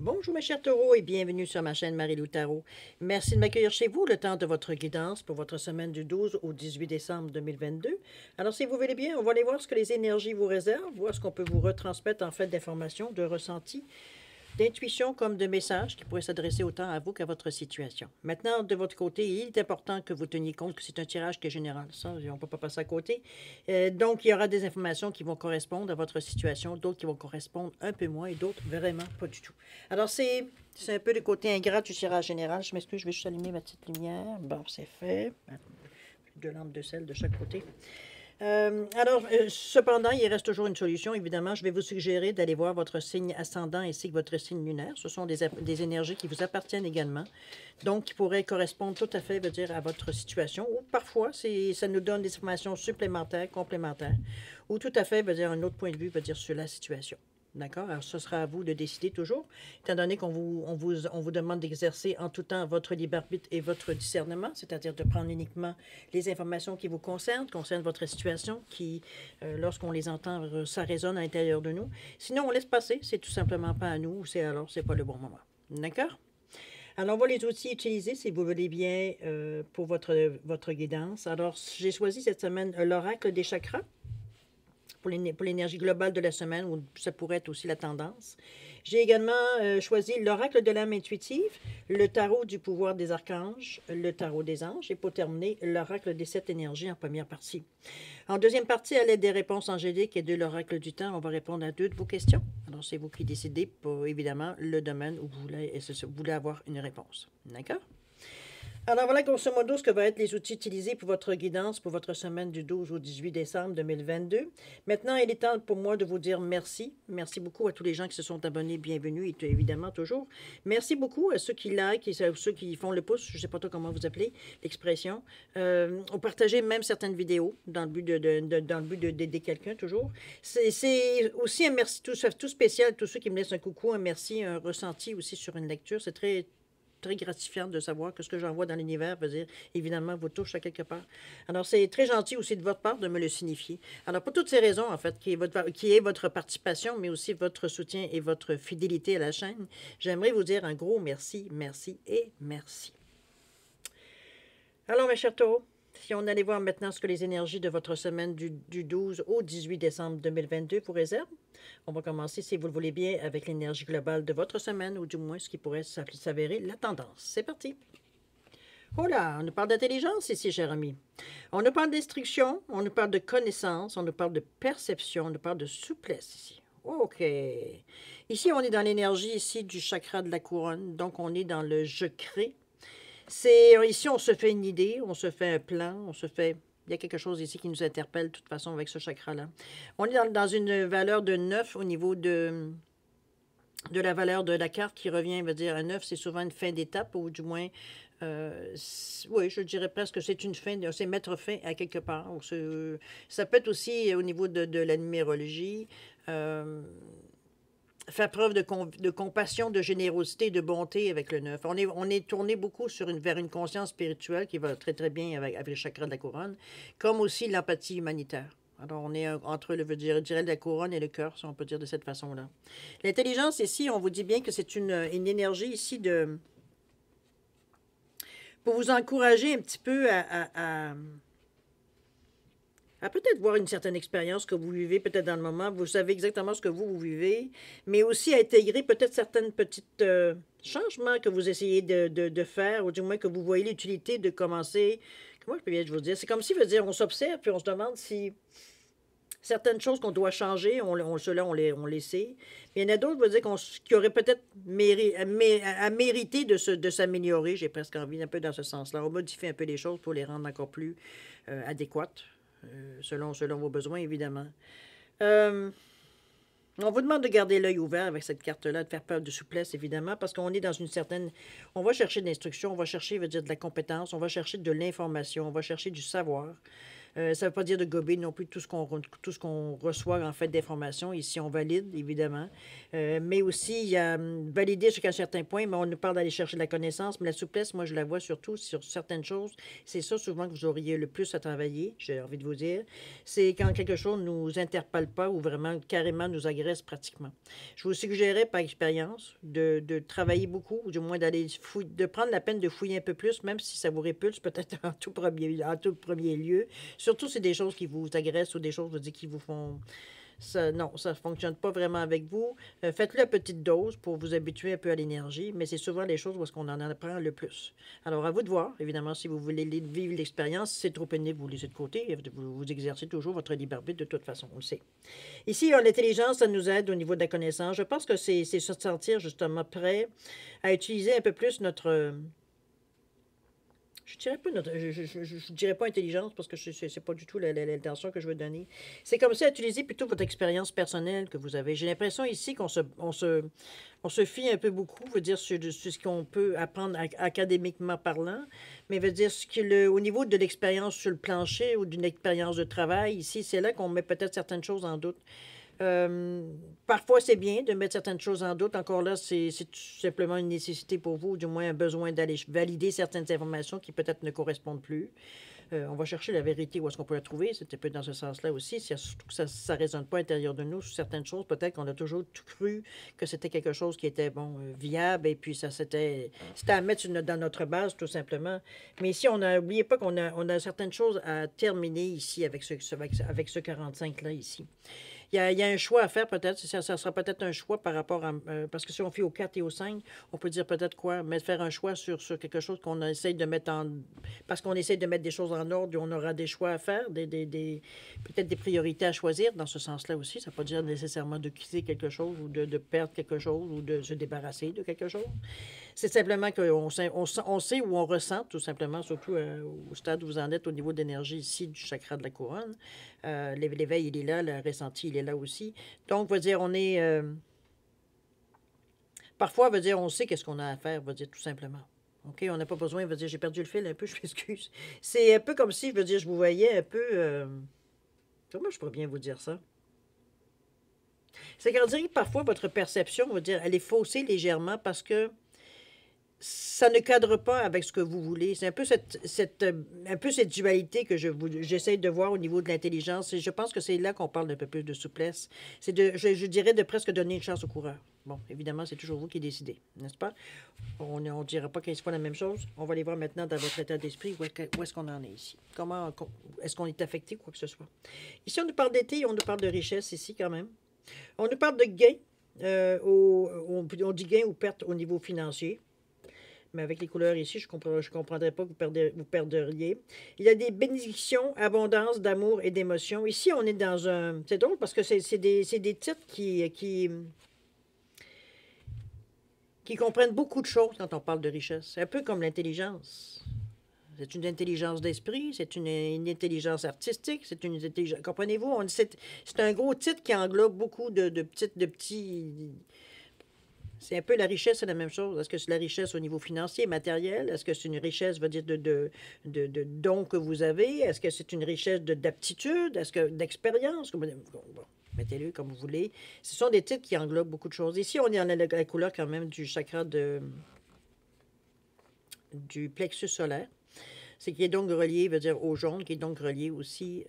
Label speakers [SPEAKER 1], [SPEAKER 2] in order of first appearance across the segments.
[SPEAKER 1] Bonjour mes chers taureaux et bienvenue sur ma chaîne Marie-Lou Tarot. Merci de m'accueillir chez vous le temps de votre guidance pour votre semaine du 12 au 18 décembre 2022. Alors si vous voulez bien, on va aller voir ce que les énergies vous réservent, voir ce qu'on peut vous retransmettre en fait d'informations, de ressentis, d'intuition comme de messages qui pourraient s'adresser autant à vous qu'à votre situation. Maintenant, de votre côté, il est important que vous teniez compte que c'est un tirage qui est général. Ça, on ne peut pas passer à côté. Donc, il y aura des informations qui vont correspondre à votre situation, d'autres qui vont correspondre un peu moins et d'autres vraiment pas du tout. Alors, c'est un peu le côté ingrat du tirage général. Je m'excuse, je vais juste allumer ma petite lumière. Bon, c'est fait. Deux lampes de sel de chaque côté. Cependant, il reste toujours une solution. Évidemment, je vais vous suggérer d'aller voir votre signe ascendant ainsi que votre signe lunaire. Ce sont des énergies qui vous appartiennent également, donc qui pourraient correspondre tout à fait, veut dire, à votre situation. Ou parfois, ça nous donne des informations supplémentaires, complémentaires, ou tout à fait, veut dire, un autre point de vue, veut dire, sur la situation. D'accord? Alors, ce sera à vous de décider toujours, étant donné qu'on vous demande d'exercer en tout temps votre libre arbitre et votre discernement, c'est-à-dire de prendre uniquement les informations qui vous concernent votre situation, qui, lorsqu'on les entend, ça résonne à l'intérieur de nous. Sinon, on laisse passer, c'est tout simplement pas à nous, c'est pas le bon moment. D'accord? Alors, on va les outils utiliser, si vous voulez bien, pour votre guidance. Alors, j'ai choisi cette semaine l'oracle des chakras, pour l'énergie globale de la semaine, ou ça pourrait être aussi la tendance. J'ai également choisi l'oracle de l'âme intuitive, le tarot du pouvoir des archanges, le tarot des anges, et pour terminer, l'oracle des 7 énergies en première partie. En deuxième partie, à l'aide des réponses angéliques et de l'oracle du temps, on va répondre à 2 de vos questions. Alors, c'est vous qui décidez pour, évidemment, le domaine où vous voulez avoir une réponse. D'accord? Alors voilà grosso modo ce que vont être les outils utilisés pour votre guidance pour votre semaine du 12 au 18 décembre 2022. Maintenant, il est temps pour moi de vous dire merci. Merci beaucoup à tous les gens qui se sont abonnés. Bienvenue, et évidemment toujours. Merci beaucoup à ceux qui like et à ceux qui font le pouce. Je ne sais pas trop comment vous appelez l'expression. On partageait même certaines vidéos dans le but d'aider quelqu'un toujours. C'est aussi un merci tout spécial à tous ceux qui me laissent un coucou, un merci, un ressenti aussi sur une lecture. C'est très gratifiant de savoir que ce que j'envoie dans l'univers veut dire, évidemment, vous touche à quelque part. Alors, c'est très gentil aussi de votre part de me le signifier. Alors, pour toutes ces raisons, en fait, qui est votre participation, mais aussi votre soutien et votre fidélité à la chaîne, j'aimerais vous dire un gros merci, merci et merci. Alors, mes chers taureaux, si on allait voir maintenant ce que les énergies de votre semaine du 12 au 18 décembre 2022 vous réservent, on va commencer, si vous le voulez bien, avec l'énergie globale de votre semaine, ou du moins ce qui pourrait s'avérer la tendance. C'est parti! Oh là, on nous parle d'intelligence ici, cher ami. On nous parle d'instruction, on nous parle de connaissance, on nous parle de perception, on nous parle de souplesse ici. OK. Ici, on est dans l'énergie ici du chakra de la couronne, donc on est dans le « je crée ». Ici, on se fait une idée, on se fait un plan, il y a quelque chose ici qui nous interpelle de toute façon avec ce chakra-là. On est dans une valeur de 9 au niveau de la valeur de la carte qui revient, veut dire un 9, c'est souvent une fin d'étape, ou du moins, oui, je dirais presque que c'est une fin, c'est mettre fin à quelque part. Ça peut être aussi au niveau de la numérologie, faire preuve de compassion, de générosité, de bonté avec le 9. On est tourné beaucoup vers une conscience spirituelle qui va très très bien avec le chakra de la couronne, comme aussi l'empathie humanitaire. Alors, on est entre je dirais la couronne et le cœur, si on peut dire de cette façon-là. L'intelligence, ici, on vous dit bien que c'est une énergie ici pour vous encourager un petit peu à peut-être voir une certaine expérience que vous vivez peut-être dans le moment. Vous savez exactement ce que vous vivez, mais aussi à intégrer peut-être certaines petites changements que vous essayez de faire, ou du moins que vous voyez l'utilité de commencer. Comment je peux bien vous dire? C'est comme si, veut dire, on s'observe, puis on se demande si certaines choses qu'on doit changer, on les sait. Mais il y en a d'autres, veut dire, qui auraient peut-être à mériter de s'améliorer. J'ai presque envie un peu dans ce sens-là. On modifie un peu les choses pour les rendre encore plus adéquates. Selon vos besoins, évidemment. On vous demande de garder l'œil ouvert avec cette carte-là, de faire preuve de souplesse, évidemment, parce qu'on est dans une certaine... On va chercher de l'instruction, on va chercher, veut dire, de la compétence, on va chercher de l'information, on va chercher du savoir. Ça ne veut pas dire de gober non plus tout tout ce qu'on reçoit en fait d'informations. Ici, on valide, évidemment. Mais aussi, il y a valider jusqu'à un certain point, mais on nous parle d'aller chercher de la connaissance. Mais la souplesse, moi, je la vois surtout sur certaines choses. C'est ça souvent que vous auriez le plus à travailler, j'ai envie de vous dire. C'est quand quelque chose ne nous interpelle pas ou vraiment carrément nous agresse pratiquement. Je vous suggérerais par expérience de travailler beaucoup, ou du moins d'aller de prendre la peine de fouiller un peu plus, même si ça vous répulse peut-être en tout premier lieu. Surtout si c'est des choses qui vous agressent ou des choses, je veux dire, qui vous font ça, non, ça ne fonctionne pas vraiment avec vous. Faites-le à petite dose pour vous habituer un peu à l'énergie, mais c'est souvent les choses où est-ce qu'on en apprend le plus. Alors, à vous de voir, évidemment, si vous voulez vivre l'expérience, si c'est trop pénible, vous laissez de côté. Vous exercez toujours votre libre arbitre de toute façon, on le sait. Ici, l'intelligence, ça nous aide au niveau de la connaissance. Je pense que c'est se sentir justement prêt à utiliser un peu plus notre... Je dirais pas, je dirais pas intelligence parce que c'est pas du tout l'intention que je veux donner. C'est comme ça, utiliser plutôt votre expérience personnelle que vous avez. J'ai l'impression ici on se fie un peu beaucoup, veut dire, sur ce qu'on peut apprendre académiquement parlant, mais veut dire au niveau de l'expérience sur le plancher ou d'une expérience de travail, ici, c'est là qu'on met peut-être certaines choses en doute. Parfois, c'est bien de mettre certaines choses en doute. Encore là, c'est tout simplement une nécessité pour vous, ou du moins un besoin d'aller valider certaines informations qui peut-être ne correspondent plus. On va chercher la vérité où est-ce qu'on peut la trouver. C'est un peu dans ce sens-là aussi. Surtout que ça ne résonne pas à l'intérieur de nous sur certaines choses. Peut-être qu'on a toujours tout cru que c'était quelque chose qui était bon, viable, et puis c'était à mettre dans notre base, tout simplement. Mais ici, n'oubliez pas qu'on a certaines choses à terminer ici avec ce 45-là ici. Il y a un choix à faire peut-être. Ça sera peut-être un choix par rapport à... parce que si on fait au 4 et au 5, on peut dire peut-être quoi? Faire un choix sur quelque chose qu'on essaye de mettre en... Parce qu'on essaye de mettre des choses en ordre, on aura des choix à faire, peut-être des priorités à choisir dans ce sens-là aussi. Ça ne veut pas dire nécessairement de quitter quelque chose ou de perdre quelque chose ou de se débarrasser de quelque chose. C'est simplement qu'on sait où on ressent, tout simplement, surtout au stade où vous en êtes au niveau d'énergie ici du chakra de la couronne. L'éveil, il est là, le ressenti, il est là aussi. Donc, veut dire, on est... parfois, veut dire, on sait qu'est-ce qu'on a à faire, veut dire, tout simplement. OK, on n'a pas besoin, veut dire, j'ai perdu le fil un peu, je m'excuse. C'est un peu comme si, je veux dire, je vous voyais un peu... comment je pourrais bien vous dire ça? C'est qu'on dirait que parfois, votre perception, veut dire, elle est faussée légèrement parce que ça ne cadre pas avec ce que vous voulez. C'est un peu un peu cette dualité que j'essaie de voir au niveau de l'intelligence. Et je pense que c'est là qu'on parle d'un peu plus de souplesse. C'est je dirais de presque donner une chance au coureur. Bon, évidemment, c'est toujours vous qui décidez, n'est-ce pas? On ne dira pas 15 fois la même chose. On va aller voir maintenant dans votre état d'esprit où est-ce qu'on en est ici. Comment est-ce qu'on est affecté, quoi que ce soit. Ici, on nous parle d'été, on nous parle de richesse ici quand même. On nous parle de gain. On dit gain ou perte au niveau financier. Mais avec les couleurs ici, je ne comprendrais pas que vous perdriez. Il y a des bénédictions, abondance d'amour et d'émotion. Ici, on est dans un... C'est drôle parce que c'est des titres qui comprennent beaucoup de choses quand on parle de richesse. C'est un peu comme l'intelligence. C'est une intelligence d'esprit, c'est une intelligence artistique, c'est une intelligence... Comprenez-vous? C'est un gros titre qui englobe beaucoup de petits... C'est un peu la richesse, c'est la même chose. Est-ce que c'est la richesse au niveau financier, matériel? Est-ce que c'est une richesse, veut dire, de dons que vous avez? Est-ce que c'est une richesse d'aptitude? Est-ce que d'expérience? Bon, mettez-le comme vous voulez. Ce sont des titres qui englobent beaucoup de choses. Ici, on est en la couleur quand même du chakra du plexus solaire. C'est qui est donc relié, veut dire, au jaune, qui est donc relié aussi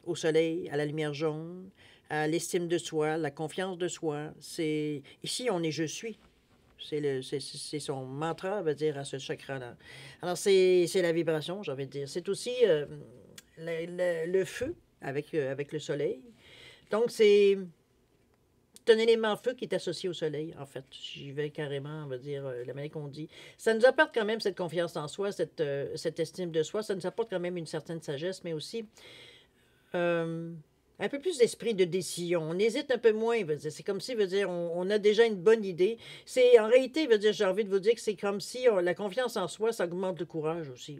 [SPEAKER 1] au soleil, à la lumière jaune, à l'estime de soi, la confiance de soi. Ici, on est « je suis ». C'est son mantra, veut dire, à ce chakra-là. Alors, c'est la vibration, j'ai envie de dire. C'est aussi le feu avec le soleil. Donc, c'est un élément feu qui est associé au soleil, en fait. J'y vais carrément, on va dire, la manière qu'on dit. Ça nous apporte quand même cette confiance en soi, cette estime de soi. Ça nous apporte quand même une certaine sagesse, mais aussi un peu plus d'esprit de décision. On hésite un peu moins. C'est comme si, veut dire, on a déjà une bonne idée. En réalité, veut dire, j'ai envie de vous dire que c'est comme si la confiance en soi, ça augmente le courage aussi.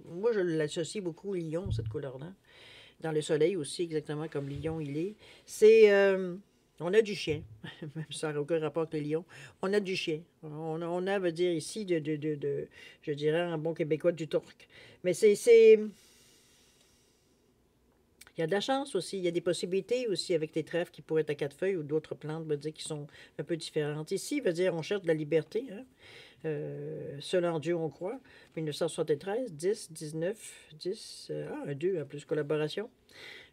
[SPEAKER 1] Moi, je l'associe beaucoup au lion, cette couleur-là. Dans le soleil aussi, exactement comme lion il est. On a du chien, même ça n'a aucun rapport avec le lion. On a du chien. On a, veut dire, ici, je dirais, en bon québécois, du torque. Mais c'est Il y a de la chance aussi. Il y a des possibilités aussi avec les trèfles qui pourraient être à quatre feuilles ou d'autres plantes, veut dire, qui sont un peu différentes. Ici, veut dire, on cherche de la liberté. Hein? Seul en Dieu, on croit. 1973, 10, 19, 10, un 2, en plus collaboration.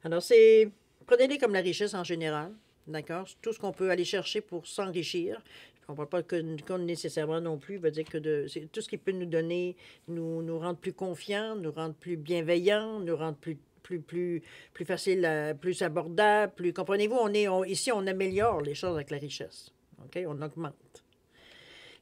[SPEAKER 1] Alors, c'est. Prenez-les comme la richesse en général. D'accord? Tout ce qu'on peut aller chercher pour s'enrichir. On ne parle pas que nécessairement non plus. Veut dire que c'est tout ce qui peut nous donner, nous rendre plus confiants, nous rendre plus bienveillants, nous rendre plus facile, plus abordable, plus. Comprenez-vous, ici, on améliore les choses avec la richesse. OK? On augmente.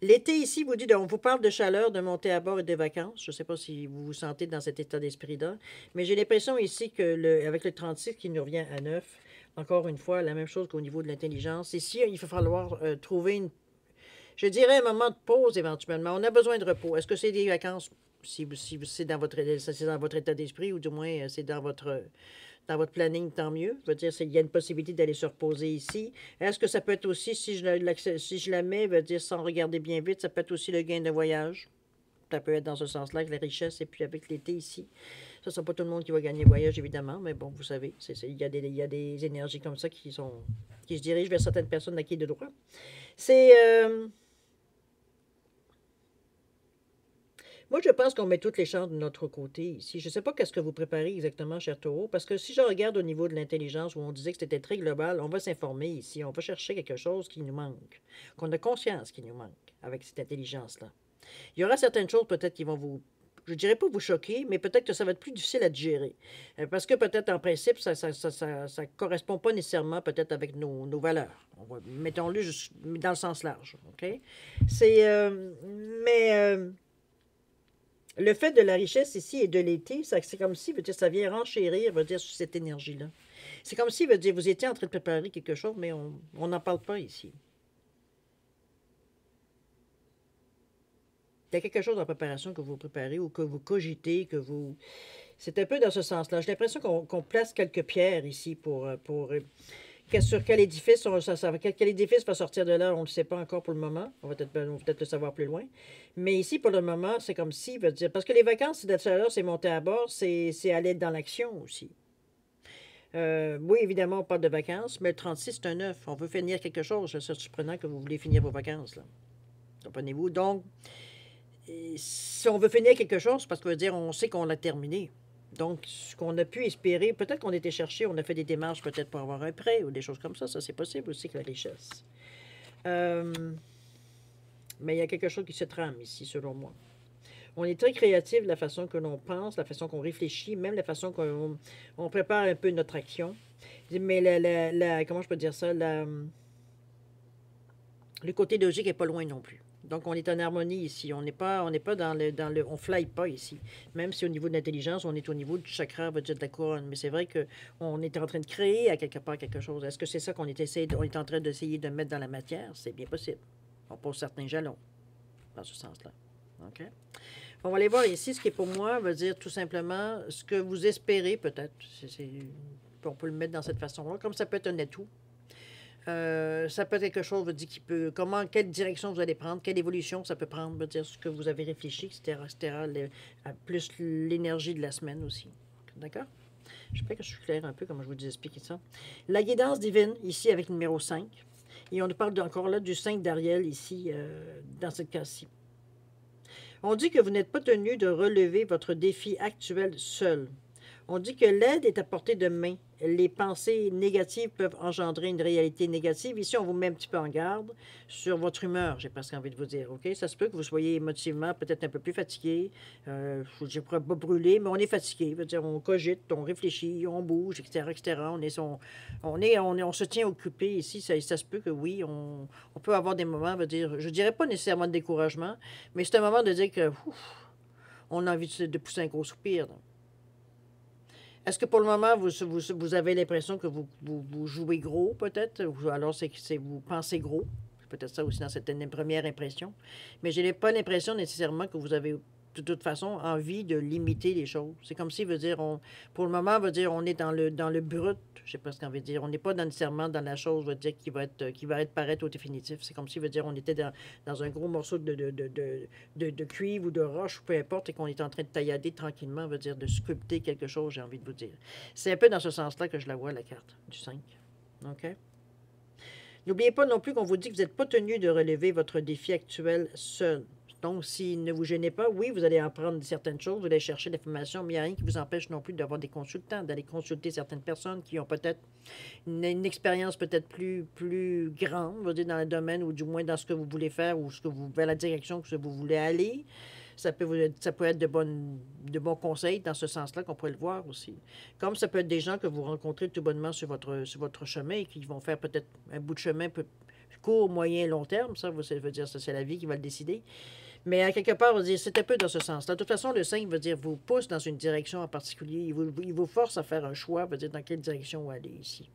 [SPEAKER 1] L'été ici, on vous parle de chaleur, de montée à bord et de vacances. Je ne sais pas si vous vous sentez dans cet état d'esprit-là, mais j'ai l'impression ici que avec le 36 qui nous revient à 9, encore une fois, la même chose qu'au niveau de l'intelligence. Ici, il va falloir trouver je dirais un moment de pause éventuellement. On a besoin de repos. Est-ce que c'est des vacances si c'est dans votre état d'esprit ou du moins c'est dans votre planning, tant mieux. Je veux dire, il y a une possibilité d'aller se reposer ici. Est-ce que ça peut être aussi, si je la mets, veut dire, sans regarder bien vite, ça peut être aussi le gain de voyage. Ça peut être dans ce sens-là, avec la richesse et puis avec l'été ici. Ça, c'est pas tout le monde qui va gagner voyage, évidemment, mais bon, vous savez, il y a des énergies comme ça qui se dirigent vers certaines personnes à qui de droit. C'est... Moi, je pense qu'on met toutes les chances de notre côté ici. Je ne sais pas qu'est-ce que vous préparez exactement, cher Taureau, parce que si je regarde au niveau de l'intelligence, où on disait que c'était très global, on va s'informer ici, on va chercher quelque chose qui nous manque, qu'on a conscience qui nous manque avec cette intelligence-là. Il y aura certaines choses peut-être qui vont je ne dirais pas vous choquer, mais peut-être que ça va être plus difficile à digérer. Parce que peut-être en principe, ça ne correspond pas nécessairement peut-être avec nos valeurs. Mettons-le juste dans le sens large. OK? Mais le fait de la richesse ici et de l'été, c'est comme si, veut dire, ça vient renchérir, veut dire, sur cette énergie-là. C'est comme si, veut dire, vous étiez en train de préparer quelque chose, mais on n'en parle pas ici. Il y a quelque chose en préparation que vous préparez ou que vous cogitez, C'est un peu dans ce sens-là. J'ai l'impression qu'on place quelques pierres ici sur quel édifice, quel édifice va sortir de là, on ne le sait pas encore pour le moment. On va peut-être le savoir plus loin. Mais ici, pour le moment, c'est comme si, veut dire, parce que les vacances, c'est d'être là, c'est monter à bord, c'est aller dans l'action aussi. Oui, évidemment, on parle de vacances, mais le 36, c'est un 9. On veut finir quelque chose. C'est surprenant que vous voulez finir vos vacances, là. Comprenez-vous? Donc, si on veut finir quelque chose, parce que veut dire, on sait qu'on l'a terminé. Donc, ce qu'on a pu espérer, peut-être qu'on était cherché, on a fait des démarches peut-être pour avoir un prêt ou des choses comme ça. Ça, c'est possible aussi que la richesse. Mais il y a quelque chose qui se trame ici, selon moi. On est très créatif de la façon que l'on pense, la façon qu'on réfléchit, même la façon qu'on prépare un peu notre action. Mais comment je peux dire ça? Le côté logique n'est pas loin non plus. Donc, on est en harmonie ici. On n'est pas on fly pas ici. Même si au niveau de l'intelligence, on est au niveau du chakra, on va dire de la couronne. Mais c'est vrai qu'on est en train de créer à quelque part quelque chose. Est-ce que c'est ça on est en train d'essayer de mettre dans la matière? C'est bien possible. On pose certains jalons dans ce sens-là. OK? On va aller voir ici, ce qui est pour moi, veut dire tout simplement ce que vous espérez peut-être. On peut le mettre dans cette façon-là, comme ça peut être un atout. Ça peut être quelque chose, veut dire quelle direction vous allez prendre, quelle évolution ça peut prendre, veut dire ce que vous avez réfléchi, etc. Plus l'énergie de la semaine aussi. D'accord? J'espère que je suis clair un peu, comme je vous ai expliqué ça. La guidance divine, ici, avec le numéro 5. Et on nous parle encore là du 5 d'Ariel, ici, dans ce cas-ci. On dit que vous n'êtes pas tenu de relever votre défi actuel seul. On dit que l'aide est à portée de main. Les pensées négatives peuvent engendrer une réalité négative. Ici, on vous met un petit peu en garde sur votre humeur, j'ai presque envie de vous dire. OK? Ça se peut que vous soyez émotivement peut-être un peu plus fatigué. Je ne pourrais pas brûler, mais on est fatigué. Veut dire, on cogite, on réfléchit, on bouge, etc., etc. On se tient occupé ici. Ça se peut que oui, on peut avoir des moments, veut dire, je ne dirais pas nécessairement de découragement, mais c'est un moment de dire que on a envie de pousser un gros soupir. Donc. Est-ce que pour le moment, vous avez l'impression que vous jouez gros, peut-être? Ou alors, vous pensez gros? C'est peut-être ça aussi dans cette première impression. Mais je n'ai pas l'impression nécessairement que vous avez de toute façon, envie de limiter les choses. C'est comme si, veut dire, pour le moment, veut dire, on est dans le brut, je sais pas ce qu'on veut dire. On n'est pas nécessairement dans la chose, veut dire, qui va être paraître au définitif. C'est comme si, veut dire, on était dans un gros morceau de cuivre ou de roche, ou peu importe, et qu'on est en train de taillader tranquillement, veut dire, de sculpter quelque chose, j'ai envie de vous dire. C'est un peu dans ce sens-là que je la vois, la carte du 5. OK? N'oubliez pas non plus qu'on vous dit que vous n'êtes pas tenu de relever votre défi actuel seul. Donc, s'il ne vous gênez pas, oui, vous allez apprendre certaines choses, vous allez chercher l'information, mais il n'y a rien qui vous empêche non plus d'avoir des consultants, d'aller consulter certaines personnes qui ont peut-être une expérience peut-être plus grande, on va dire, dans le domaine, ou du moins dans ce que vous voulez faire, ou vers la direction que vous voulez aller. Ça peut être de bons conseils dans ce sens-là qu'on pourrait le voir aussi. Comme ça peut être des gens que vous rencontrez tout bonnement sur votre chemin et qui vont faire peut-être un bout de chemin court, moyen, long terme. Ça veut dire ça, c'est la vie qui va le décider. Mais à quelque part, on va dire, c'est un peu dans ce sens-là. De toute façon, le 5 veut dire vous pousse dans une direction en particulier. Il vous force à faire un choix, veut dire dans quelle direction vous allez ici.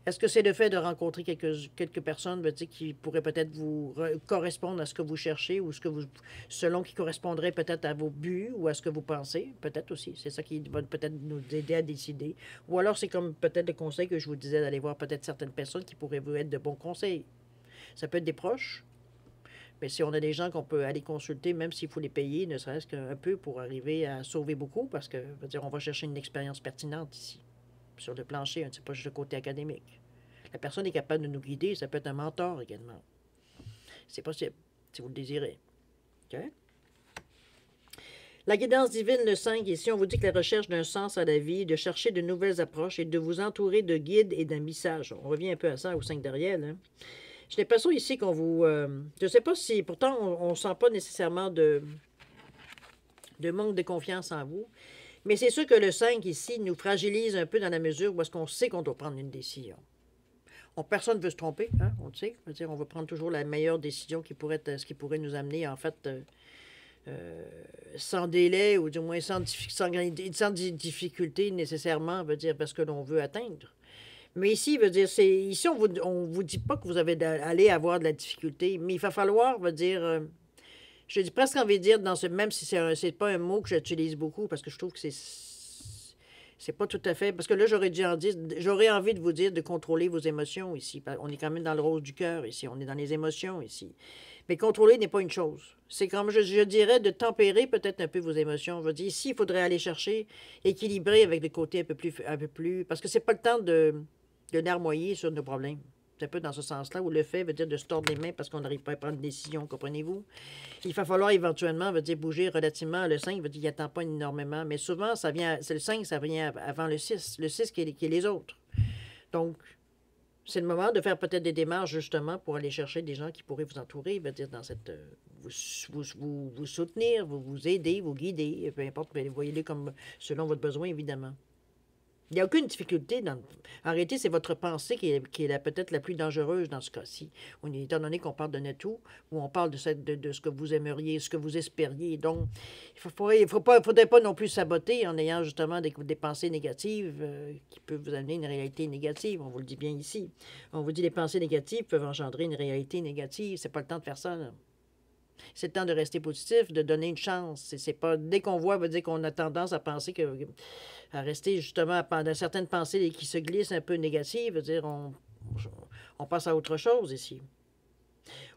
[SPEAKER 1] Est-ce que c'est le fait de rencontrer quelques personnes, veut dire, qui pourraient peut-être vous correspondre à ce que vous cherchez ou selon qui correspondrait peut-être à vos buts ou à ce que vous pensez? Peut-être aussi. C'est ça qui va peut-être nous aider à décider. Ou alors c'est comme peut-être le conseil que je vous disais d'aller voir peut-être certaines personnes qui pourraient vous être de bons conseils. Ça peut être des proches. Mais si on a des gens qu'on peut aller consulter, même s'il faut les payer, ne serait-ce qu'un peu pour arriver à sauver beaucoup, parce que, veut dire, on va chercher une expérience pertinente ici, sur le plancher, c'est pas juste le côté académique. La personne est capable de nous guider, ça peut être un mentor également. C'est possible, si vous le désirez. OK? La guidance divine, le 5, ici, on vous dit que la recherche d'un sens à la vie, de chercher de nouvelles approches et de vous entourer de guides et d'un message. On revient un peu à ça au 5 derrière, hein? J'ai l'impression ici qu'on vous... je ne sais pas si... Pourtant, on ne sent pas nécessairement de manque de confiance en vous. Mais c'est sûr que le 5 ici nous fragilise un peu dans la mesure où est-ce qu'on sait qu'on doit prendre une décision. Personne ne veut se tromper, hein, on le sait. C'est-à-dire, on veut prendre toujours la meilleure décision qui pourrait être, ce qui pourrait nous amener, en fait, sans délai ou du moins sans difficulté nécessairement, veut dire, parce que l'on veut atteindre. Mais ici, veut dire, ici, on vous dit pas que vous allez avoir de la difficulté, mais il va falloir, veut dire, je dis presque envie de dire, même si c'est pas un mot que j'utilise beaucoup, parce que je trouve que c'est pas tout à fait, parce que là, j'aurais envie de vous dire de contrôler vos émotions ici. On est quand même dans le rose du cœur ici, on est dans les émotions ici. Mais contrôler n'est pas une chose. C'est comme, je dirais, de tempérer peut-être un peu vos émotions. Je veux dire, ici, il faudrait aller chercher, équilibrer avec le côté un peu plus, parce que c'est pas le temps de larmoyer sur nos problèmes. C'est un peu dans ce sens-là, où le fait veut dire de se tordre les mains parce qu'on n'arrive pas à prendre une décision, comprenez-vous? Il va falloir éventuellement, veut dire, bouger relativement. Le 5 veut dire qu'il n'attend pas énormément, mais souvent, c'est le 5, ça vient avant le 6. Le 6 qui est les autres. Donc, c'est le moment de faire peut-être des démarches, justement, pour aller chercher des gens qui pourraient vous entourer, veut dire, dans cette... vous soutenir, vous aider, vous guider, peu importe, voyez-les comme selon votre besoin, évidemment. Il n'y a aucune difficulté. En réalité, c'est votre pensée qui est peut-être la plus dangereuse dans ce cas-ci. Étant donné qu'on parle de Netou, où on parle de ce que vous aimeriez, ce que vous espériez. Donc, il ne faudrait pas non plus saboter en ayant justement des pensées négatives qui peuvent vous amener une réalité négative. On vous le dit bien ici. On vous dit que les pensées négatives peuvent engendrer une réalité négative. C'est pas le temps de faire ça, là. C'est le temps de rester positif, de donner une chance. C'est pas dès qu'on voit, veut dire qu'on a tendance à penser à rester justement dans certaines pensées qui se glissent un peu négatives, veut dire on passe à autre chose ici.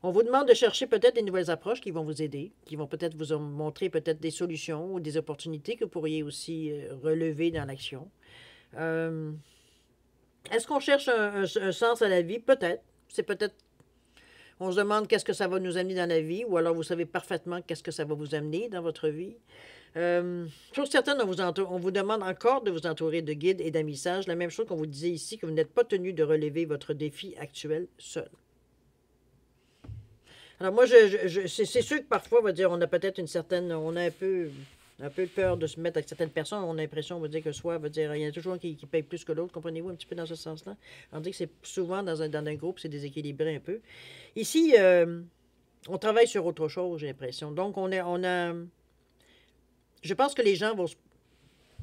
[SPEAKER 1] On vous demande de chercher peut-être des nouvelles approches qui vont vous aider, qui vont peut-être vous montrer peut-être des solutions ou des opportunités que vous pourriez aussi relever dans l'action. Est-ce qu'on cherche un sens à la vie? Peut-être. C'est peut-être. On se demande qu'est-ce que ça va nous amener dans la vie, ou alors vous savez parfaitement qu'est-ce que ça va vous amener dans votre vie. Chose certaine, on vous demande encore de vous entourer de guides et d'amissages. La même chose qu'on vous disait ici, que vous n'êtes pas tenu de relever votre défi actuel seul. Alors moi, c'est sûr que parfois, on va dire, on a peut-être on a un peu peur de se mettre avec certaines personnes. On a l'impression, on va dire que il y en a toujours un qui paye plus que l'autre, comprenez-vous, un petit peu dans ce sens-là. On dit que c'est souvent dans un groupe, c'est déséquilibré un peu. Ici, on travaille sur autre chose, j'ai l'impression. Donc, je pense que les gens vont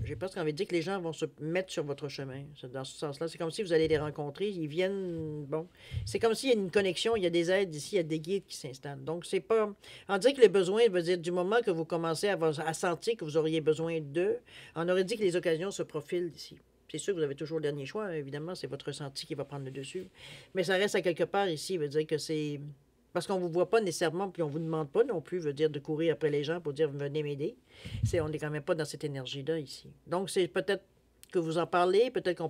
[SPEAKER 1] j'ai presque envie de dire que les gens vont se mettre sur votre chemin. C'est dans ce sens-là. C'est comme si vous allez les rencontrer. Ils viennent. Bon. C'est comme s'il y a une connexion, il y a des aides ici, il y a des guides qui s'installent. Donc, c'est pas. On dirait que le besoin veut dire du moment que vous commencez à sentir que vous auriez besoin d'eux, on aurait dit que les occasions se profilent ici. C'est sûr que vous avez toujours le dernier choix, hein, évidemment, c'est votre ressenti qui va prendre le dessus. Mais ça reste à quelque part ici, veut dire que c'est. Parce qu'on ne vous voit pas nécessairement, puis on ne vous demande pas non plus, veut dire de courir après les gens pour dire venez m'aider. On n'est quand même pas dans cette énergie-là ici. Donc, c'est peut-être que vous en parlez, peut-être on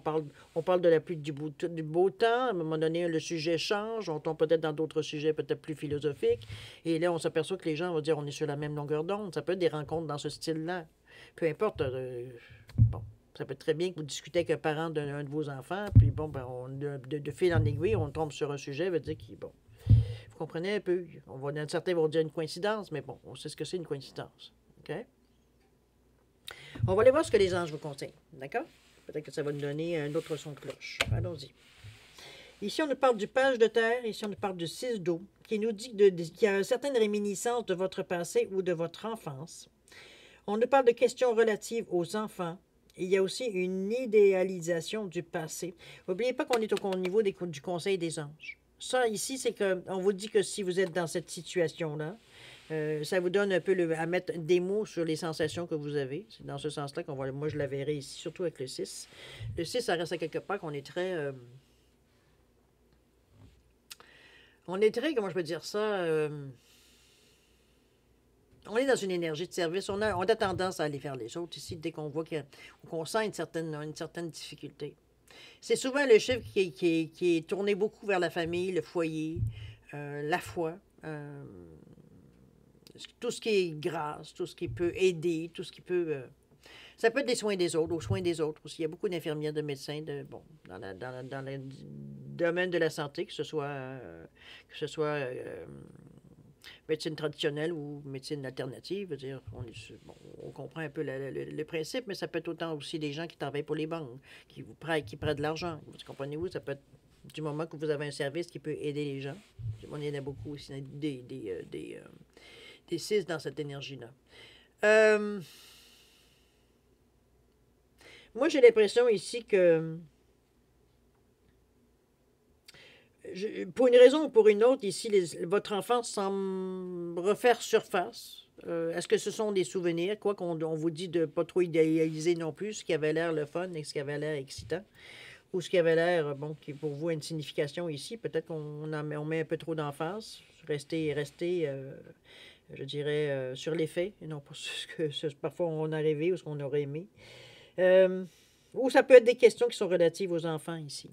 [SPEAKER 1] parle de la pluie du beau temps, à un moment donné, le sujet change, on tombe peut-être dans d'autres sujets peut-être plus philosophiques, et là, on s'aperçoit que les gens vont dire on est sur la même longueur d'onde. Ça peut être des rencontres dans ce style-là. Peu importe, bon. Ça peut être très bien que vous discutez avec un parent d'un de vos enfants, puis bon, ben, de fil en aiguille, on tombe sur un sujet, veut dire qu'il, bon, vous comprenez un peu. Certains vont dire une coïncidence, mais bon, on sait ce que c'est une coïncidence. OK? On va aller voir ce que les anges vous conseillent. D'accord? Peut-être que ça va nous donner un autre son de cloche. Allons-y. Ici, on nous parle du page de terre. Ici, on nous parle du 6 d'eau, qui nous dit qu'il y a certaines réminiscences de votre passé ou de votre enfance. On nous parle de questions relatives aux enfants. Il y a aussi une idéalisation du passé. N'oubliez pas qu'on est au niveau du conseil des anges. Ça, ici, c'est qu'on vous dit que si vous êtes dans cette situation-là, ça vous donne un peu à mettre des mots sur les sensations que vous avez. C'est dans ce sens-là qu'on va. Moi, je la verrai ici, surtout avec le 6. Le 6, ça reste à quelque part qu'on est très. On est très, comment je peux dire ça? On est dans une énergie de service. On a tendance à aller faire les autres ici dès qu'on voit qu'on sent une certaine difficulté. C'est souvent le chiffre qui est tourné beaucoup vers la famille, le foyer, la foi, tout ce qui est grâce, tout ce qui peut aider, tout ce qui peut... ça peut être des soins des autres, aux soins des autres aussi. Il y a beaucoup d'infirmières, de médecins, dans le domaine de la santé, que ce soit médecine traditionnelle ou médecine alternative. Veut dire, on comprend un peu le principe, mais ça peut être autant aussi des gens qui travaillent pour les banques, qui prêtent de l'argent. Vous comprenez-vous? Ça peut être du moment que vous avez un service qui peut aider les gens. On y en a beaucoup aussi, des 6 dans cette énergie-là. Moi, j'ai l'impression ici que pour une raison ou pour une autre, ici, votre enfant semble refaire surface. Est-ce que ce sont des souvenirs? Quoi qu'on vous dit de ne pas trop idéaliser non plus, ce qui avait l'air le fun et ce qui avait l'air excitant. Ou ce qui avait l'air, bon, qui pour vous a une signification ici. Peut-être qu'on met un peu trop d'emphase. Rester je dirais, sur les faits, et non pas ce que parfois on a rêvé ou ce qu'on aurait aimé. Ou ça peut être des questions qui sont relatives aux enfants ici.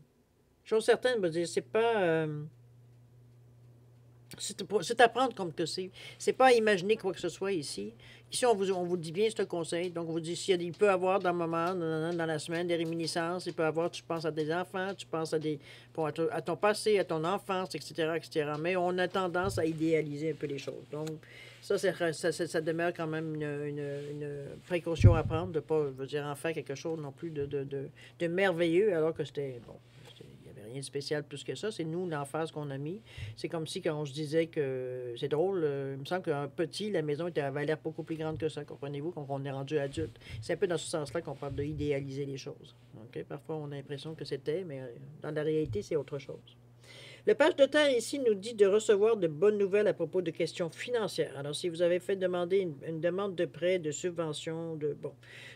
[SPEAKER 1] Chose certaine, je veux dire, c'est pas... c'est à prendre comme que c'est. C'est pas à imaginer quoi que ce soit ici. Ici, on vous dit bien, c'est un conseil. Donc, on vous dit, il peut y avoir dans le moment, dans la semaine, des réminiscences. Il peut y avoir, tu penses à des enfants, tu penses à ton passé, à ton enfance, etc., etc. Mais on a tendance à idéaliser un peu les choses. Donc, ça demeure quand même une précaution à prendre de ne pas, je veux dire, en faire quelque chose non plus de merveilleux, alors que c'était, bon, rien de spécial plus que ça. C'est nous, l'emphase qu'on a mis. C'est comme si quand on se disait que... C'est drôle, il me semble qu'un petit, la maison avait l'air beaucoup plus grande que ça, comprenez-vous, quand on est rendu adulte. C'est un peu dans ce sens-là qu'on parle d'idéaliser les choses. Okay? Parfois, on a l'impression que c'était, mais dans la réalité, c'est autre chose. Le page de terre ici nous dit de recevoir de bonnes nouvelles à propos de questions financières. Alors, si vous avez fait demander une demande de prêt, de subvention,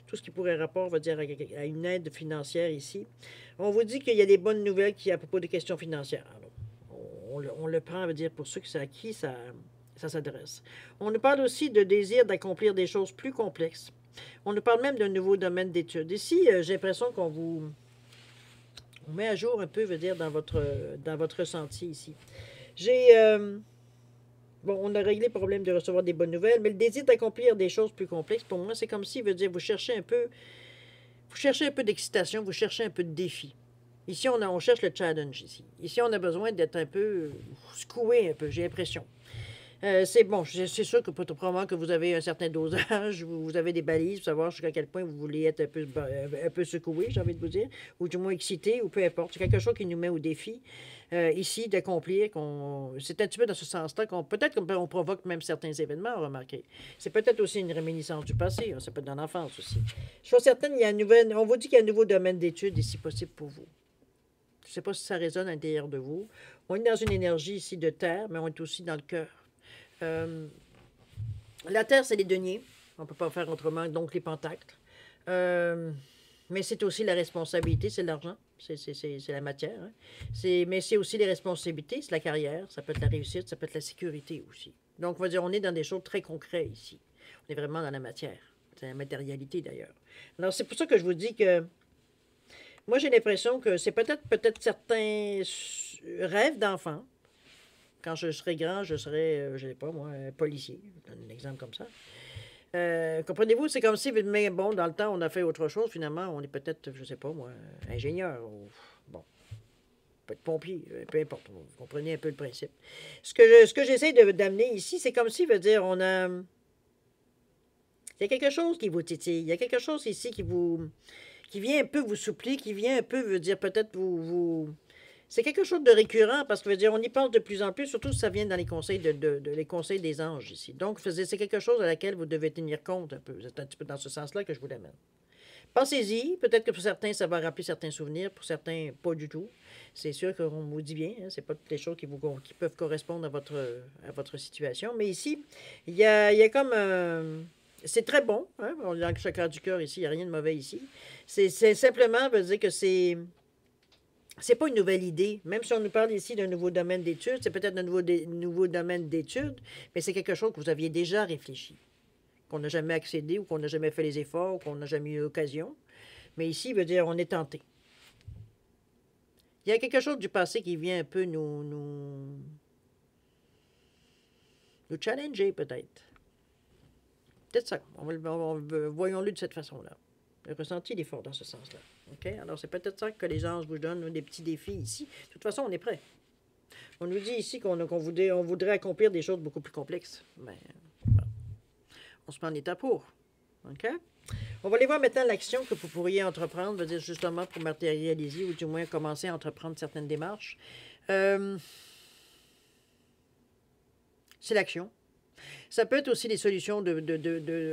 [SPEAKER 1] tout ce qui pourrait rapport, on va dire, à une aide financière ici, on vous dit qu'il y a des bonnes nouvelles à propos de questions financières. Alors, on le prend, on va dire, pour ceux à qui ça s'adresse. On nous parle aussi de désir d'accomplir des choses plus complexes. On nous parle même d'un nouveau domaine d'études. Ici, j'ai l'impression qu'on met à jour un peu, veut dire, dans votre ressenti ici. On a réglé le problème de recevoir des bonnes nouvelles, mais le désir d'accomplir des choses plus complexes, pour moi, c'est comme si, veut dire, vous cherchez un peu d'excitation, vous cherchez un peu de défi. Ici, on cherche le challenge, ici. Ici, on a besoin d'être un peu secoué, un peu, j'ai l'impression. C'est bon, c'est sûr que probablement que vous avez un certain dosage, vous avez des balises pour savoir jusqu'à quel point vous voulez être un peu secoué, j'ai envie de vous dire, ou du moins excité, ou peu importe. C'est quelque chose qui nous met au défi. ici d'accomplir. C'est un petit peu dans ce sens-là qu'on peut-être qu'on provoque même certains événements, remarquez. C'est peut-être aussi une réminiscence du passé, hein, ça peut être dans l'enfance aussi. Je suis certaine, il y a on vous dit qu'il y a un nouveau domaine d'études ici possible pour vous. Je ne sais pas si ça résonne à l'intérieur de vous. On est dans une énergie ici de terre, mais on est aussi dans le cœur. La terre, c'est les deniers. On ne peut pas faire autrement, donc les pentacles. Mais c'est aussi la responsabilité, c'est l'argent, c'est la matière. Hein. Mais c'est aussi les responsabilités, c'est la carrière, ça peut être la réussite, ça peut être la sécurité aussi. Donc, on va dire, on est dans des choses très concrètes ici. On est vraiment dans la matière. C'est la matérialité d'ailleurs. Alors, c'est pour ça que je vous dis que moi, j'ai l'impression que c'est peut-être certains rêves d'enfant. Quand je serai grand, je serai, je ne sais pas moi, policier. Je donne un exemple comme ça. Comprenez-vous, c'est comme si, mais bon, dans le temps, on a fait autre chose. Finalement, on est peut-être, je ne sais pas moi, ingénieur. Ou, bon, peut-être pompier, peu importe. Vous comprenez un peu le principe. Ce que j'essaie d'amener ici, c'est comme si, veut dire, on a... Il y a quelque chose qui vous titille. Il y a quelque chose ici qui vient un peu vous souffler, qui vient un peu, veut dire, peut-être C'est quelque chose de récurrent parce que veut dire, on y pense de plus en plus, surtout si ça vient dans les conseils, les conseils des anges ici. Donc, c'est quelque chose à laquelle vous devez tenir compte un peu. C'est un petit peu dans ce sens-là que je vous l'amène. Pensez-y. Peut-être que pour certains, ça va rappeler certains souvenirs. Pour certains, pas du tout. C'est sûr qu'on vous dit bien. Hein, c'est pas toutes les choses qui peuvent correspondre à votre situation. Mais ici, il y a comme... c'est très bon. Hein? On est dans le chakra du cœur ici. Il n'y a rien de mauvais ici. C'est simplement, veut dire que c'est pas une nouvelle idée. Même si on nous parle ici d'un nouveau domaine d'études, c'est peut-être un nouveau domaine d'études, mais c'est quelque chose que vous aviez déjà réfléchi, qu'on n'a jamais accédé ou qu'on n'a jamais fait les efforts ou qu'on n'a jamais eu l'occasion. Mais ici, veut dire on est tenté. Il y a quelque chose du passé qui vient un peu nous challenger, peut-être. Peut-être ça. Voyons-le de cette façon-là. Le ressenti, il est fort dans ce sens-là. OK? Alors, c'est peut-être ça que les anges vous donnent, des petits défis ici. De toute façon, on est prêt. On nous dit ici qu'on voudrait accomplir des choses beaucoup plus complexes. Mais bon, on se met en état pour. OK? On va aller voir maintenant l'action que vous pourriez entreprendre, veut dire justement pour matérialiser ou du moins commencer à entreprendre certaines démarches. C'est l'action. Ça peut être aussi des solutions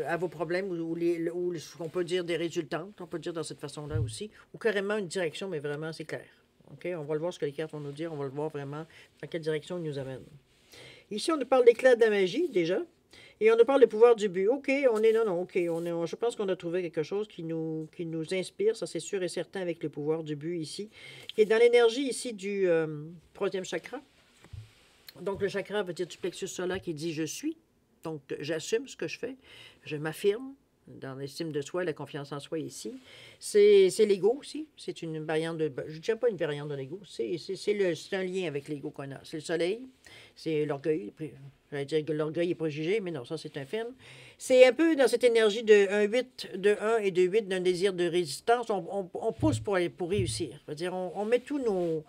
[SPEAKER 1] à vos problèmes ou ce qu'on peut dire des résultantes, on peut dire dans cette façon-là aussi, ou carrément une direction, mais vraiment, c'est clair. OK? On va le voir ce que les cartes vont nous dire, on va le voir vraiment dans quelle direction ils nous amènent. Ici, on nous parle d'éclat de la magie, déjà, et on nous parle du pouvoir du but. OK, je pense qu'on a trouvé quelque chose qui nous inspire, ça c'est sûr et certain avec le pouvoir du but ici, qui est dans l'énergie ici du troisième chakra. Donc, le chakra veut dire du plexus solaire qui dit « je suis ». Donc, j'assume ce que je fais, je m'affirme dans l'estime de soi, la confiance en soi ici. C'est l'ego aussi, c'est une variante de... Je ne dirais pas une variante de l'ego, c'est un lien avec l'ego qu'on a. C'est le soleil, c'est l'orgueil, j'allais dire que l'orgueil est préjugé, mais non, ça c'est un film. C'est un peu dans cette énergie de 1 et de 8, d'un désir de résistance, on pousse pour réussir. C'est-à-dire, on met tous nos...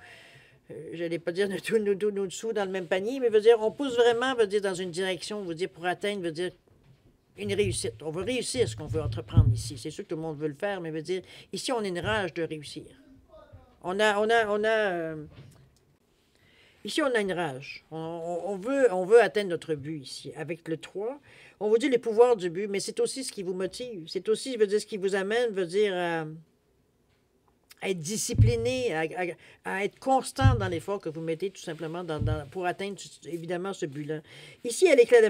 [SPEAKER 1] je n'allais pas dire tous nos dessous dans le même panier, mais veut dire, on pousse vraiment, veut dire, dans une direction, veut dire, pour atteindre, veut dire, une réussite. On veut réussir ce qu'on veut entreprendre ici. C'est sûr que tout le monde veut le faire, mais veut dire, ici, on a une rage de réussir. Ici, on a une rage. On veut atteindre notre but ici. Avec le 3, on vous dit les pouvoirs du but, mais c'est aussi ce qui vous motive. C'est aussi, veut dire, ce qui vous amène, veut dire, à être discipliné, à être constant dans l'effort que vous mettez tout simplement pour atteindre évidemment ce but-là. Ici, à l'éclat de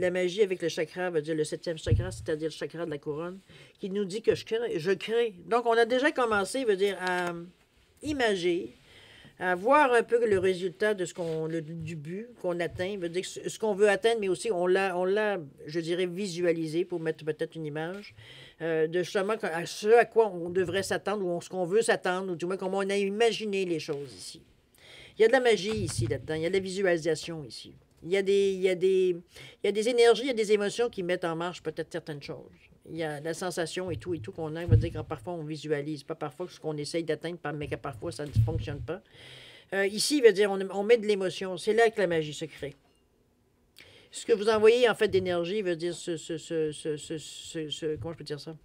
[SPEAKER 1] la magie avec le chakra, veut dire le 7e chakra, c'est-à-dire le chakra de la couronne, qui nous dit que je crée. Donc, on a déjà commencé, veut dire, à imager, à voir un peu le résultat de du but qu'on atteint, veut dire ce qu'on veut atteindre, mais aussi on l'a, je dirais, visualisé pour mettre peut-être une image de justement ce à quoi on devrait s'attendre ou ce qu'on veut s'attendre, ou du moins comment on a imaginé les choses ici. Il y a de la magie ici, là-dedans, il y a de la visualisation ici. Il y a des énergies, il y a des émotions qui mettent en marche peut-être certaines choses. Il y a la sensation et tout qu'on a, on va dire que parfois on visualise, pas parfois ce qu'on essaye d'atteindre, mais que parfois ça ne fonctionne pas. Ici, il veut dire on met de l'émotion, c'est là que la magie se crée. Ce que vous envoyez en fait d'énergie veut dire comment je peux dire ça?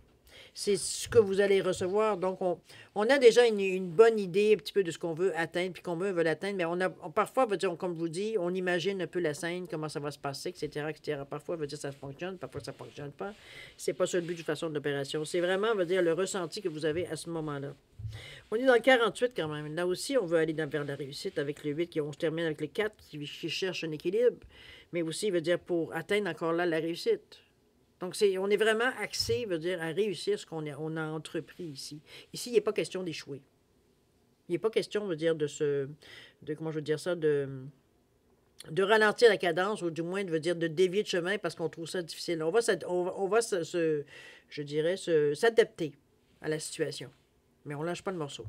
[SPEAKER 1] c'est ce que vous allez recevoir. Donc, on a déjà une bonne idée un petit peu de ce qu'on veut atteindre, puis qu'on veut l'atteindre, mais parfois, veut dire, comme je vous dis, on imagine un peu la scène, comment ça va se passer, etc., etc. Parfois, veut dire, ça fonctionne, parfois, ça ne fonctionne pas. C'est pas ça le but de façon de l'opération. C'est vraiment, veut dire, le ressenti que vous avez à ce moment-là. On est dans le 48 quand même. Là aussi, on veut aller vers la réussite avec le 8, on se termine avec le 4 qui cherche un équilibre, mais aussi, veut dire, pour atteindre encore là la réussite. Donc, on est vraiment axé, veut dire, à réussir ce on a entrepris ici. Ici, il n'est pas question d'échouer. Il n'est pas question, veut dire, comment je veux dire ça, de ralentir la cadence, ou du moins, veut dire, de dévier de chemin parce qu'on trouve ça difficile. On va je dirais, s'adapter à la situation. Mais on ne lâche pas le morceau.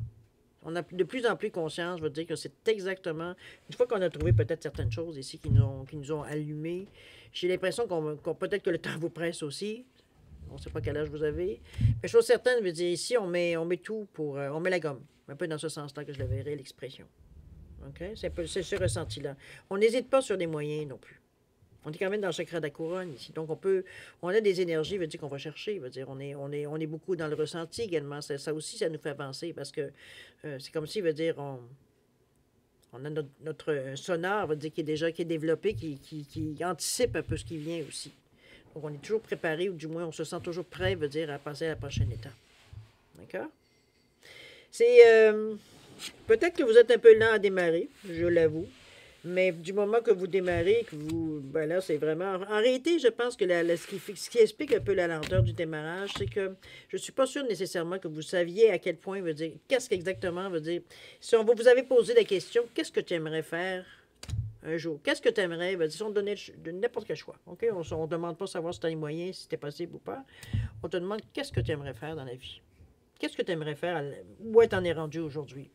[SPEAKER 1] On a de plus en plus conscience, je veux dire que c'est exactement... Une fois qu'on a trouvé peut-être certaines choses ici qui nous ont allumés, j'ai l'impression peut-être que le temps vous presse aussi. On ne sait pas quel âge vous avez. Mais chose certaine, je veux dire, ici, on met tout pour... on met la gomme. Un peu dans ce sens-là que je le verrai, l'expression. OK? C'est ce ressenti-là. On n'hésite pas sur les moyens non plus. On est quand même dans le chakra de la couronne ici. Donc, on a des énergies, veut dire qu'on va chercher. Veut dire, on est beaucoup dans le ressenti également. Ça aussi, ça nous fait avancer parce que c'est comme si, veut dire, on a notre sonar, veut dire, qui est développé, qui anticipe un peu ce qui vient aussi. Donc, on est toujours préparé, ou du moins, on se sent toujours prêt, veut dire, à passer à la prochaine étape. D'accord? C'est... peut-être que vous êtes un peu lent à démarrer, je l'avoue. Mais du moment que vous démarrez, ben là, c'est vraiment... En réalité, je pense que ce qui explique un peu la lenteur du démarrage, c'est que je ne suis pas sûre nécessairement que vous saviez à quel point, veut dire, qu'est-ce qu'exactement veut dire. Si vous avez posé la question, qu'est-ce que tu aimerais faire un jour? Qu'est-ce que tu aimerais? Si on donnait n'importe quel choix, OK? On ne demande pas savoir si tu as les moyens, si c'était possible ou pas. On te demande qu'est-ce que tu aimerais faire dans la vie? Qu'est-ce que tu aimerais faire? Où t'en es rendu aujourd'hui?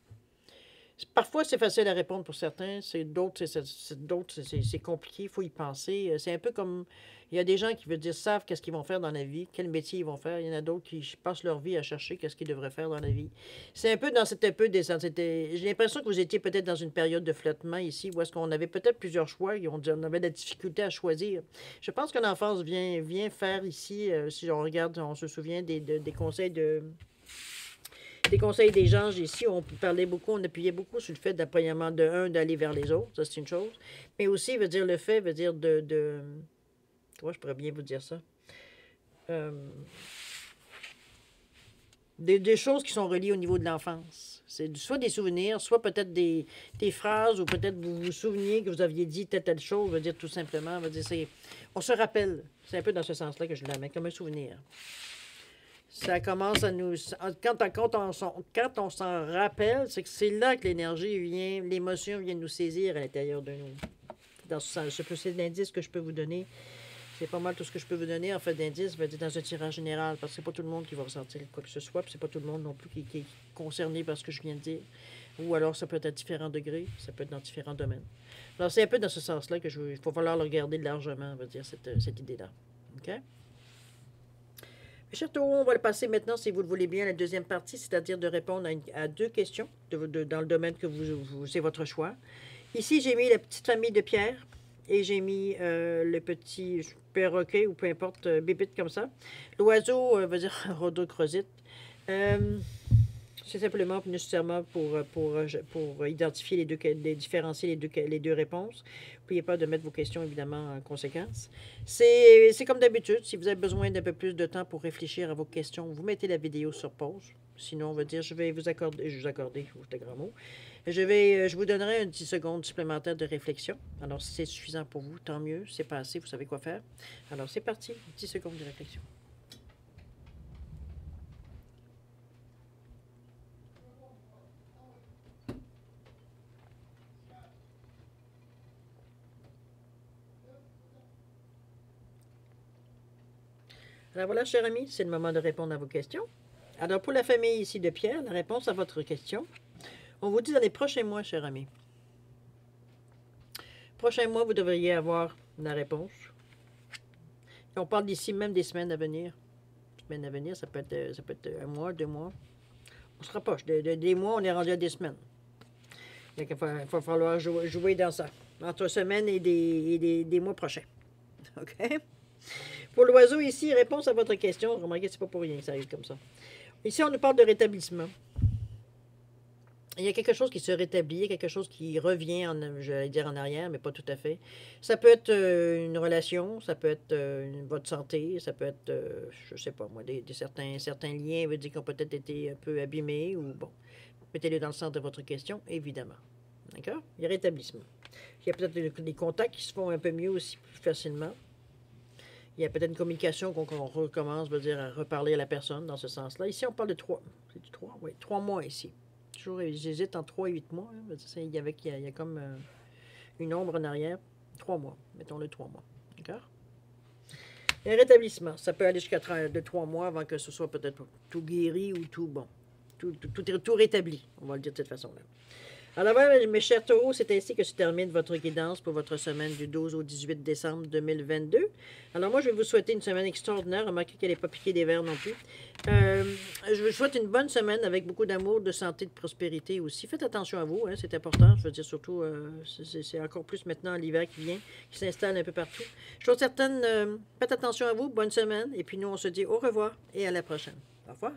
[SPEAKER 1] Parfois, c'est facile à répondre pour certains. D'autres, c'est compliqué. Il faut y penser. C'est un peu comme... Il y a des gens qui savent qu'est-ce qu'ils vont faire dans la vie, quel métier ils vont faire. Il y en a d'autres qui passent leur vie à chercher qu'est-ce qu'ils devraient faire dans la vie. C'est un peu dans j'ai l'impression que vous étiez peut-être dans une période de flottement ici, où est-ce qu'on avait peut-être plusieurs choix, on avait de la difficulté à choisir. Je pense que l'enfance vient faire ici, si on regarde, on se souvient des conseils des conseils des gens ici, on appuyait beaucoup sur le fait d'appropriément d'aller vers les autres, ça c'est une chose. Mais aussi, veut dire le fait, veut dire comment je pourrais bien vous dire ça? Des choses qui sont reliées au niveau de l'enfance. C'est soit des souvenirs, soit peut-être des phrases, ou peut-être vous vous souveniez que vous aviez dit telle chose, veut dire tout simplement, veut dire on se rappelle. C'est un peu dans ce sens-là que je l'amène, comme un souvenir. Ça commence à nous... Quand on s'en rappelle, c'est que c'est là que l'énergie vient, l'émotion vient nous saisir à l'intérieur de nous. Dans ce sens, c'est l'indice que je peux vous donner. C'est pas mal tout ce que je peux vous donner, en fait, d'indice, dans un tirage général, parce que c'est pas tout le monde qui va ressentir quoi que ce soit, puis c'est pas tout le monde non plus qui est concerné par ce que je viens de dire. Ou alors, ça peut être à différents degrés, ça peut être dans différents domaines. Alors, c'est un peu dans ce sens-là qu'il va falloir le regarder largement, cette idée-là. OK? Chers on va le passer maintenant, si vous le voulez bien, à la deuxième partie, c'est-à-dire de répondre à deux questions dans le domaine que c'est votre choix. Ici, j'ai mis la petite famille de Pierre et j'ai mis le petit perroquet ou peu importe, bébite comme ça. L'oiseau, veut dire rhodochrosite. C'est simplement nécessairement pour identifier différencier les deux réponses. N'oubliez pas de mettre vos questions, évidemment, en conséquence. C'est comme d'habitude. Si vous avez besoin d'un peu plus de temps pour réfléchir à vos questions, vous mettez la vidéo sur pause. Sinon, on va dire, je vais vous accorder, c'est un grand mot. Je vous donnerai 10 secondes supplémentaires de réflexion. Alors, si c'est suffisant pour vous, tant mieux. C'est pas assez, vous savez quoi faire. Alors, c'est parti. 10 secondes de réflexion. Alors voilà, cher ami, c'est le moment de répondre à vos questions. Alors, pour la famille ici de Pierre, la réponse à votre question, on vous dit dans les prochains mois, cher ami. Prochains mois, vous devriez avoir la réponse. Et on parle d'ici même des semaines à venir. Semaines à venir, ça peut être un mois, 2 mois. On se rapproche. Des mois, on est rendu à des semaines. Donc, il va falloir jouer dans ça. Entre semaines et des mois prochains. OK? Pour l'oiseau, ici, réponse à votre question. Remarquez, c'est pas pour rien que ça arrive comme ça. Ici, on nous parle de rétablissement. Il y a quelque chose qui se rétablit, il y a quelque chose qui revient, j'allais dire en arrière, mais pas tout à fait. Ça peut être une relation, ça peut être votre santé, ça peut être, je sais pas moi, certains liens, veut dire, qui ont peut-être été un peu abîmés ou bon. Mettez-les dans le centre de votre question, évidemment. D'accord? Il y a rétablissement. Il y a peut-être des contacts qui se font un peu mieux aussi, plus facilement. Il y a peut-être une communication qu'on recommence, veut dire, à reparler à la personne dans ce sens-là. Ici, on parle de 3. C'est du 3, oui. 3 mois ici. Toujours, j'hésite entre 3 et 8 mois. Hein. Il y a comme une ombre en arrière. 3 mois. Mettons-le 3 mois. D'accord? Et un rétablissement. Ça peut aller jusqu'à 3 mois avant que ce soit peut-être tout guéri ou tout bon. Tout rétabli. On va le dire de cette façon-là. Alors, mes chers taureaux, c'est ainsi que se termine votre guidance pour votre semaine du 12 au 18 décembre 2022. Alors, moi, je vais vous souhaiter une semaine extraordinaire. Remarquez qu'elle n'est pas piquée des verres non plus. Je vous souhaite une bonne semaine avec beaucoup d'amour, de santé, de prospérité aussi. Faites attention à vous, hein, c'est important. Je veux dire, surtout, c'est encore plus maintenant l'hiver qui vient, qui s'installe un peu partout. Chose certaine, faites attention à vous, bonne semaine. Et puis, nous, on se dit au revoir et à la prochaine. Au revoir.